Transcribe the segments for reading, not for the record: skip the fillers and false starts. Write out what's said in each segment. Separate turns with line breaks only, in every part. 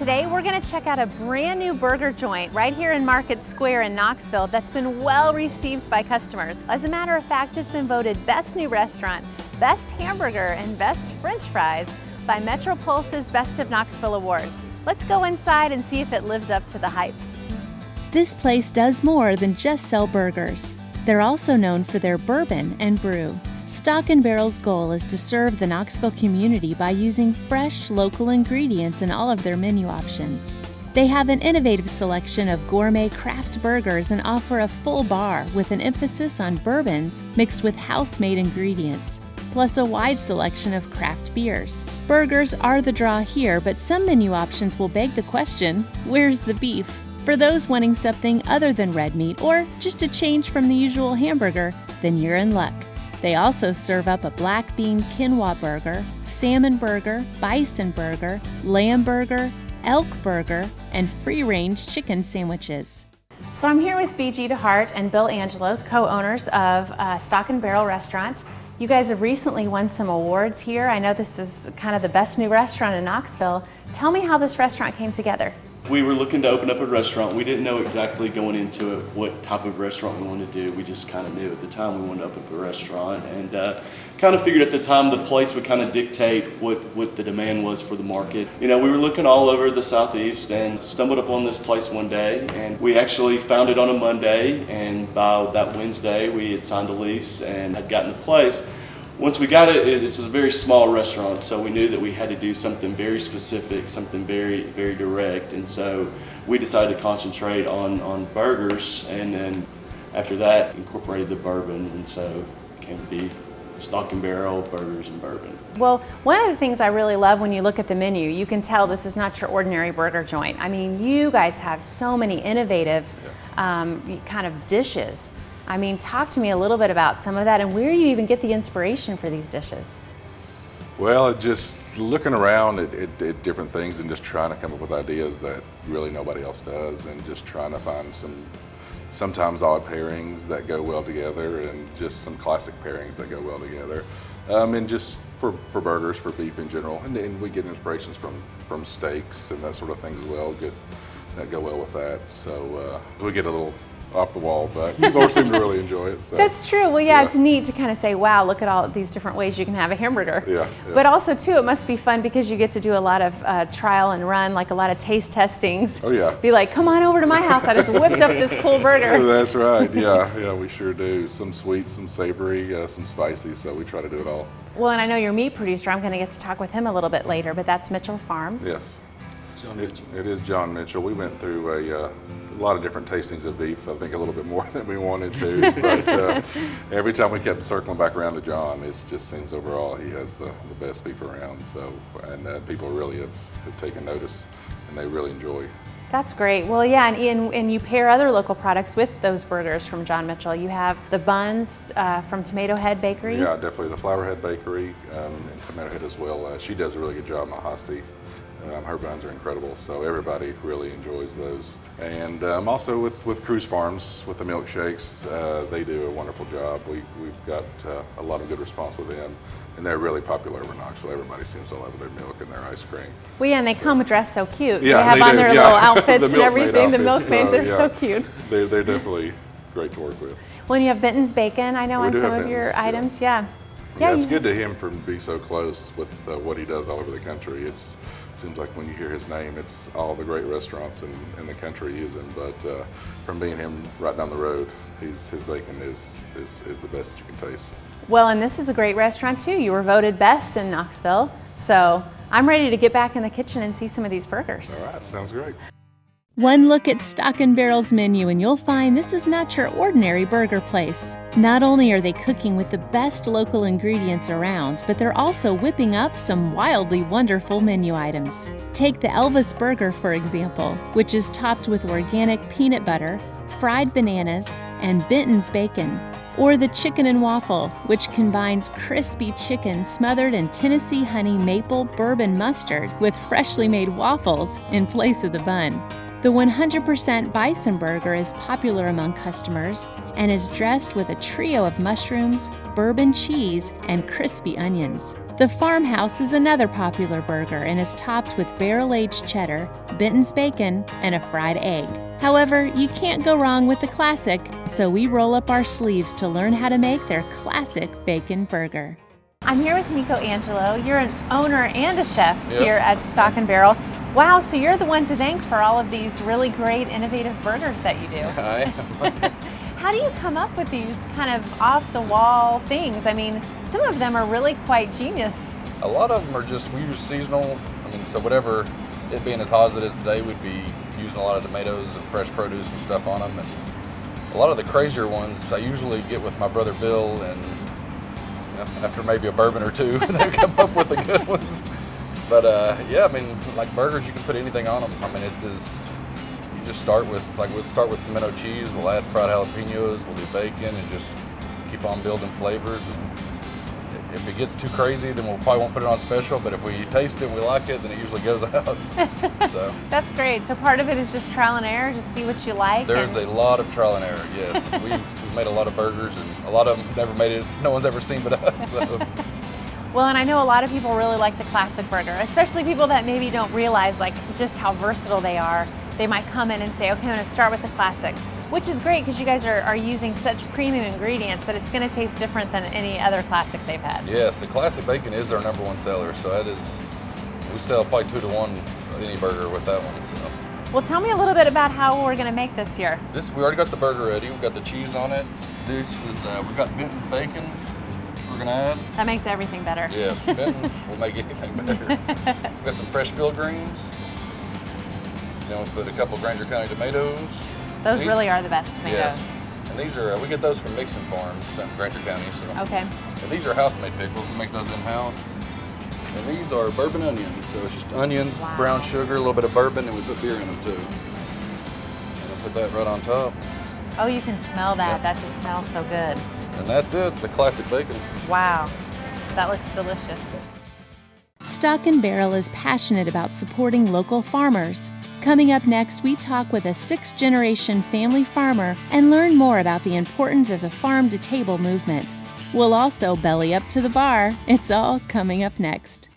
Today we're going to check out a brand new burger joint right here in Market Square in Knoxville that's been well received by customers. As a matter of fact, it's been voted Best New Restaurant, Best Hamburger, and Best French Fries by MetroPulse's Best of Knoxville Awards. Let's go inside and see if it lives up to the hype.
This place does more than just sell burgers. They're also known for their bourbon and brew. Stock and Barrel's goal is to serve the Knoxville community by using fresh, local ingredients in all of their menu options. They have an innovative selection of gourmet craft burgers and offer a full bar with an emphasis on bourbons mixed with house-made ingredients, plus a wide selection of craft beers. Burgers are the draw here, but some menu options will beg the question, where's the beef? For those wanting something other than red meat or just a change from the usual hamburger, then you're in luck. They also serve up a black bean quinoa burger, salmon burger, bison burger, lamb burger, elk burger, and free-range chicken sandwiches.
So I'm here with BG DeHart and Bill Angelos, co-owners of Stock and Barrel Restaurant. You guys have recently won some awards here. I know this is kind of the best new restaurant in Knoxville. Tell me how this restaurant came together.
We were looking to open up a restaurant. We didn't know exactly going into it what type of restaurant we wanted to do. We just kind of knew at the time we wanted to open up a restaurant, and kind of figured at the time the place would kind of dictate what the demand was for the market. You know, we were looking all over the Southeast and stumbled upon this place one day, and we actually found it on a Monday, and by that Wednesday we had signed a lease and had gotten the place. Once we got it, it's a very small restaurant, so we knew that we had to do something very specific, something very, very direct, and so we decided to concentrate on burgers, and then after that incorporated the bourbon, and so it came to be Stock and Barrel Burgers and Bourbon.
Well, one of the things I really love when you look at the menu, you can tell this is not your ordinary burger joint. I mean, you guys have so many innovative kind of dishes. I mean, talk to me a little bit about some of that and where you even get the inspiration for these dishes.
Well, just looking around at different things and just trying to come up with ideas that really nobody else does, and just trying to find sometimes odd pairings that go well together, and just some classic pairings that go well together. And just for burgers, for beef in general. And we get inspirations from steaks and that sort of thing as well, that go well with that. So we get a little off the wall, but people seem to really enjoy it. So.
That's true. Well, yeah, it's neat to kind of say, wow, look at all these different ways you can have a hamburger.
Yeah.
But also, too, it must be fun because you get to do a lot of trial and run, like a lot of taste testings.
Oh, yeah.
Be like, come on over to my house. I just whipped up this cool burger.
That's right. Yeah, we sure do. Some sweet, some savory, some spicy, so we try to do it all.
Well, and I know your meat producer. I'm going to get to talk with him a little bit later, but that's Mitchell Farms.
Yes. It is John Mitchell. We went through a lot of different tastings of beef, I think a little bit more than we wanted to, but every time we kept circling back around to John, it just seems overall he has the best beef around. So, and people really have taken notice, and they really enjoy.
That's great. Well, yeah, and you pair other local products with those burgers from John Mitchell. You have the buns from Tomato Head Bakery.
Yeah, definitely the Flower Head Bakery and Tomato Head as well. She does a really good job, Mahasti. Her buns are incredible, so everybody really enjoys those. And also with Cruz Farms, with the milkshakes, they do a wonderful job. We've got a lot of good response with them, and they're really popular over Knoxville. Everybody seems to love their milk and their ice cream.
Well, yeah, and they come dressed so cute.
Yeah,
they have on their little outfits and everything. The
outfits,
milkmaids, they're so cute.
They're definitely great to work with.
Well, and you have Benton's Bacon, I know, on some of your items. Yeah,
it's good to him for be so close with what he does all over the country. It seems like when you hear his name, it's all the great restaurants in the country use him. But from being him right down the road, his bacon is the best you can taste.
Well, and this is a great restaurant too. You were voted best in Knoxville, so I'm ready to get back in the kitchen and see some of these burgers.
All right, sounds great.
One look at Stock and Barrel's menu and you'll find this is not your ordinary burger place. Not only are they cooking with the best local ingredients around, but they're also whipping up some wildly wonderful menu items. Take the Elvis Burger, for example, which is topped with organic peanut butter, fried bananas, and Benton's Bacon. Or the Chicken and Waffle, which combines crispy chicken smothered in Tennessee honey maple bourbon mustard with freshly made waffles in place of the bun. The 100% bison burger is popular among customers and is dressed with a trio of mushrooms, bourbon cheese, and crispy onions. The Farmhouse is another popular burger and is topped with barrel-aged cheddar, Benton's bacon, and a fried egg. However, you can't go wrong with the classic, so we roll up our sleeves to learn how to make their classic bacon burger.
I'm here with Nico Angelo. You're an owner and a chef
Yes.
here at Stock and Barrel. Wow, so you're the one to thank for all of these really great, innovative burgers that you do.
I am.
How do you come up with these kind of off-the-wall things? I mean, some of them are really quite genius.
A lot of them are just, we use seasonal. I mean, so whatever, it being as hot as it is today, we'd be using a lot of tomatoes and fresh produce and stuff on them. And a lot of the crazier ones I usually get with my brother Bill, and after maybe a bourbon or two, they come up with the good ones. But yeah, I mean, like burgers, you can put anything on them. I mean, it's as, you just start with, like we'll start with pimento cheese, we'll add fried jalapenos, we'll do bacon, and just keep on building flavors. And if it gets too crazy, then we'll probably won't put it on special, but if we taste it and we like it, then it usually goes out. So
That's great. So part of it is just trial and error, just see what you like.
there's
and-
a lot of trial and error, yes. We've made a lot of burgers, and a lot of them never made it, no one's ever seen but us. So.
Well, and I know a lot of people really like the classic burger, especially people that maybe don't realize like just how versatile they are. They might come in and say, okay, I'm gonna start with the classic, which is great because you guys are using such premium ingredients that it's gonna taste different than any other classic they've had.
Yes, the classic bacon is our #1 seller, so that is, we sell probably 2 to 1 any burger with that one. So.
Well, tell me a little bit about how we're gonna make this here.
We already got the burger ready. We've got the cheese on it. This is, we've got Benton's bacon we're gonna add.
That makes everything better.
Yes, Benton's will make anything better. We've got some fresh field greens. Then we'll put a couple Granger County tomatoes.
Those
These-
really are the best tomatoes.
Yes, and these are, we get those from Mixon Farms in Granger County. So.
Okay.
And these are house-made pickles. We make those in-house. And these are bourbon onions. So it's just onions,
Wow.
brown sugar, a little bit of bourbon, and we put beer in them too. And we'll put that right on top.
Oh, you can smell that.
Yep.
That just smells so good.
And that's it. It's a classic bacon.
Wow. That looks delicious.
Stock and Barrel is passionate about supporting local farmers. Coming up next, we talk with a 6th-generation family farmer and learn more about the importance of the farm-to-table movement. We'll also belly up to the bar. It's all coming up next.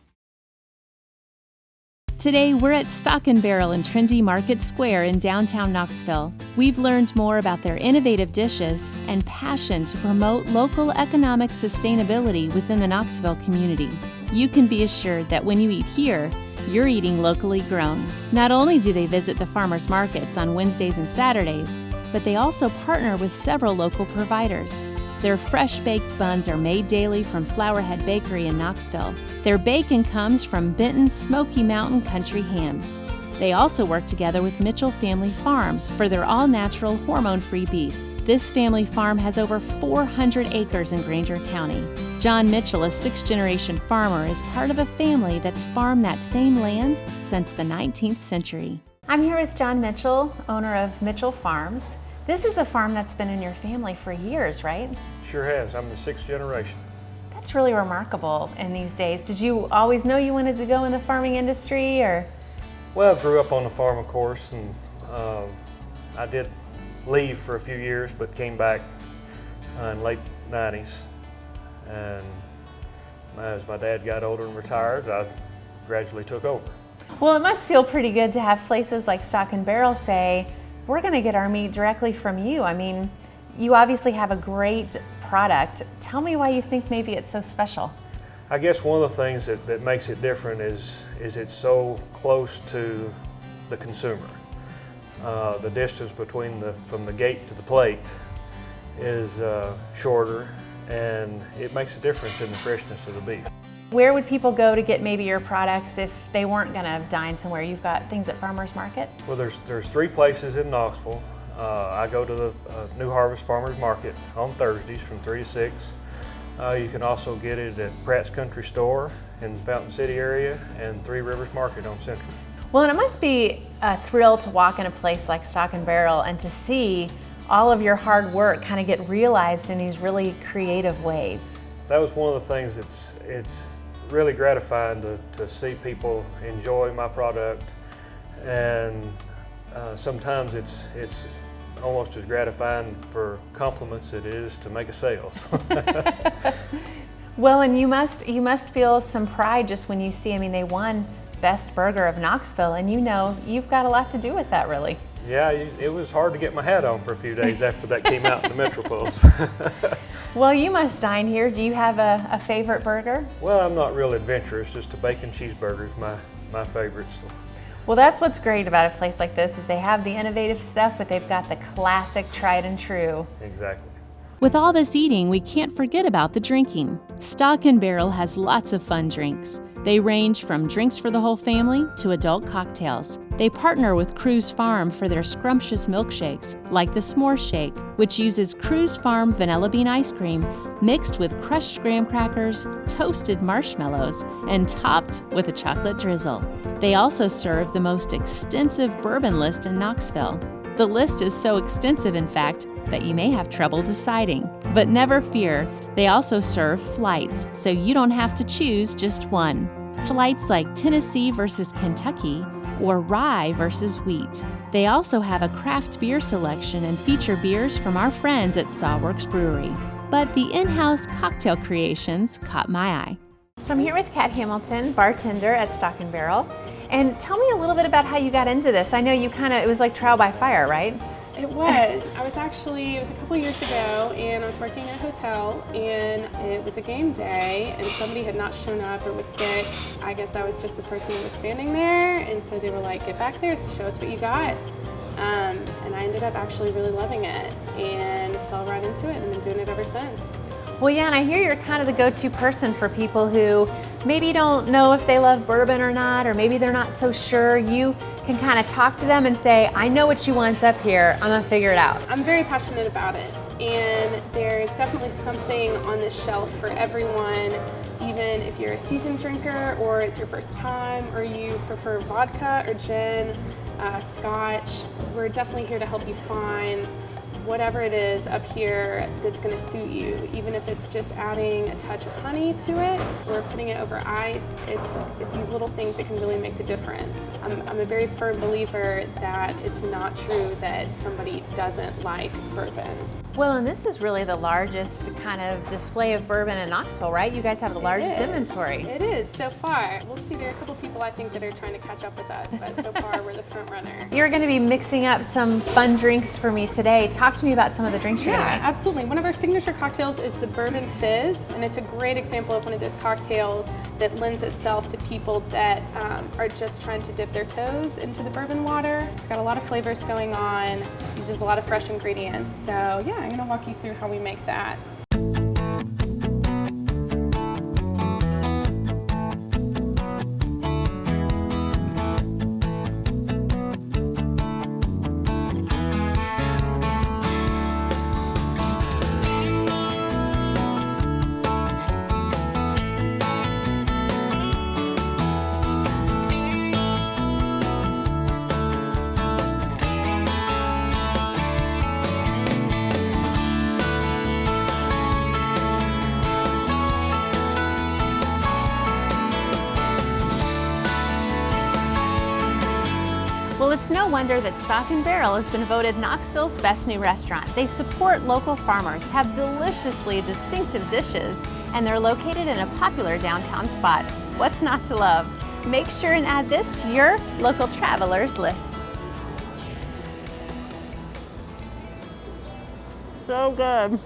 Today, we're at Stock and Barrel in Trendy Market Square in downtown Knoxville. We've learned more about their innovative dishes and passion to promote local economic sustainability within the Knoxville community. You can be assured that when you eat here, you're eating locally grown. Not only do they visit the farmers markets on Wednesdays and Saturdays, but they also partner with several local providers. Their fresh-baked buns are made daily from Flowerhead Bakery in Knoxville. Their bacon comes from Benton's Smoky Mountain Country Hams. They also work together with Mitchell Family Farms for their all-natural, hormone-free beef. This family farm has over 400 acres in Granger County. John Mitchell, a 6th-generation farmer, is part of a family that's farmed that same land since the 19th century.
I'm here with John Mitchell, owner of Mitchell Farms. This is a farm that's been in your family for years, right?
Sure has. I'm the 6th generation.
That's really remarkable in these days. Did you always know you wanted to go in the farming industry, or?
Well, I grew up on the farm, of course, and I did leave for a few years, but came back in late 90s. And as my dad got older and retired, I gradually took over.
Well, it must feel pretty good to have places like Stock and Barrel say, we're going to get our meat directly from you. I mean, you obviously have a great product. Tell me why you think maybe it's so special.
I guess one of the things that makes it different is it's so close to the consumer. The distance between from the gate to the plate is shorter, and it makes a difference in the freshness of the beef.
Where would people go to get maybe your products if they weren't going to dine somewhere? You've got things at Farmers Market?
Well, there's 3 places in Knoxville. I go to the New Harvest Farmers Market on Thursdays from 3 to 6. You can also get it at Pratt's Country Store in the Fountain City area and Three Rivers Market on Central.
Well, and it must be a thrill to walk in a place like Stock and Barrel and to see all of your hard work kind of get realized in these really creative ways.
That was one of the things it's really gratifying to see people enjoy my product, and sometimes it's almost as gratifying for compliments it is to make a sales.
Well, and you must feel some pride just when you see, I mean, they won Best Burger of Knoxville, and you know you've got a lot to do with that, really.
Yeah, it was hard to get my hat on for a few days after that came out in the Metropulse.
Well, you must dine here. Do you have a favorite burger?
Well, I'm not real adventurous, just a bacon cheeseburger is my favorite. So.
Well, that's what's great about a place like this, is they have the innovative stuff, but they've got the classic tried and true.
Exactly.
With all this eating, we can't forget about the drinking. Stock and Barrel has lots of fun drinks. They range from drinks for the whole family to adult cocktails. They partner with Cruise Farm for their scrumptious milkshakes, like the S'more Shake, which uses Cruise Farm vanilla bean ice cream mixed with crushed graham crackers, toasted marshmallows, and topped with a chocolate drizzle. They also serve the most extensive bourbon list in Knoxville. The list is so extensive, in fact, that you may have trouble deciding. But never fear, they also serve flights, so you don't have to choose just one. Flights like Tennessee versus Kentucky or rye versus wheat. They also have a craft beer selection and feature beers from our friends at Sawworks Brewery. But the in-house cocktail creations caught my eye.
So I'm here with Kat Hamilton, bartender at Stock and Barrel. And tell me a little bit about how you got into this. I know it was like trial by fire, right?
It was. It was a couple years ago, and I was working in a hotel, and it was a game day, and somebody had not shown up or was sick. I guess I was just the person who was standing there, and so they were like, get back there, show us what you got. And I ended up actually really loving it, and fell right into it, and been doing it ever since.
Well, yeah, and I hear you're kind of the go-to person for people who maybe don't know if they love bourbon or not, or maybe they're not so sure. You can kind of talk to them and say, I know what you want's up here, I'm gonna figure it out.
I'm very passionate about it, and there's definitely something on this shelf for everyone, even if you're a seasoned drinker or it's your first time, or you prefer vodka or gin, scotch. We're definitely here to help you find whatever it is up here that's going to suit you, even if it's just adding a touch of honey to it or putting it over ice. It's these little things that can really make the difference. I'm a very firm believer that it's not true that somebody doesn't like bourbon.
Well, and this is really the largest kind of display of bourbon in Knoxville, right? You guys have the largest inventory.
It is, so far. We'll see, there are a couple people I think that are trying to catch up with us, but so far we're the front runner.
You're going to be mixing up some fun drinks for me today. Talk to me about some of the drinks you're going to make.
Yeah, absolutely. One of our signature cocktails is the Bourbon Fizz, and it's a great example of one of those cocktails that lends itself to people that are just trying to dip their toes into the bourbon water. It's got a lot of flavors going on, uses a lot of fresh ingredients. So yeah, I'm gonna walk you through how we make that.
Well, it's no wonder that Stock and Barrel has been voted Knoxville's best new restaurant. They support local farmers, have deliciously distinctive dishes, and they're located in a popular downtown spot. What's not to love? Make sure and add this to your local travelers list. So good.